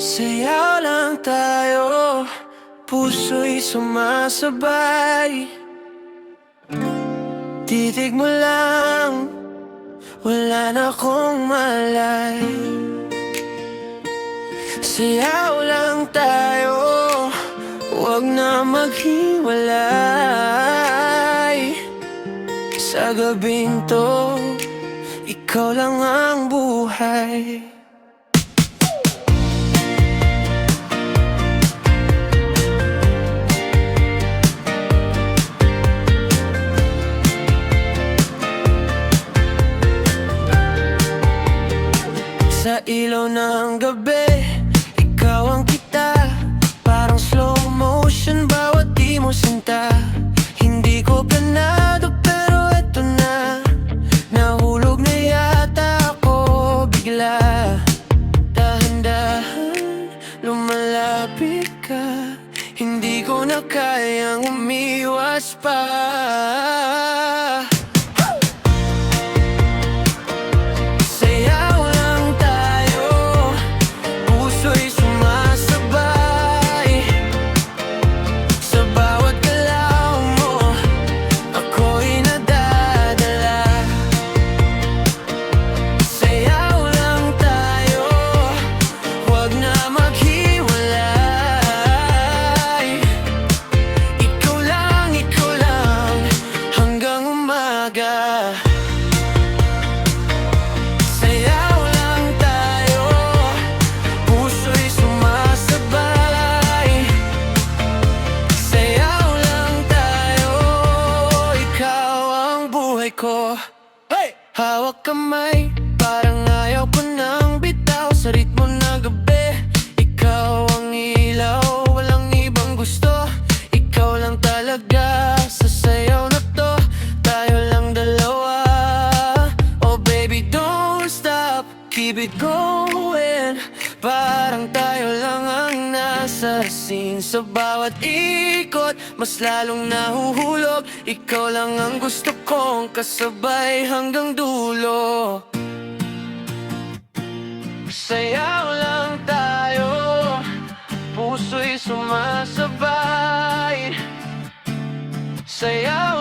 Sayaw lang tayo, puso'y sumasabay. Titig mo lang, wala na akong malay. Sayaw lang tayo, huwag na maghiwalay. Sa gabing to, ikaw lang ang buhay. Sa ilaw ng gabi, ikaw ang kita. Parang slow motion, bawat di mo sinta. Hindi ko planado pero eto na. Nahulog na yata ako bigla. Dahan-dahan, lumalapit ka. Hindi ko na kayang umiwas pa. Sayaw lang tayo, puso'y sumasabay. Sayaw lang tayo, ikaw ang buhay ko. Hey! Hawak kamay, parang ayaw ko nang bitaw. Sa ritmo na gabi, ikaw ang ilaw. Walang ibang gusto, ikaw lang talaga. Sa sayaw na to, tayo lang dalawa. Oh baby, don't stop, keep it going. Parang tayo lang ang nasa scene. Sa bawat ikot, mas lalong nahuhulog. Ikaw lang ang gusto kong kasabay hanggang dulo. Sayaw lang tayo, puso'y sumasabay. Sayaw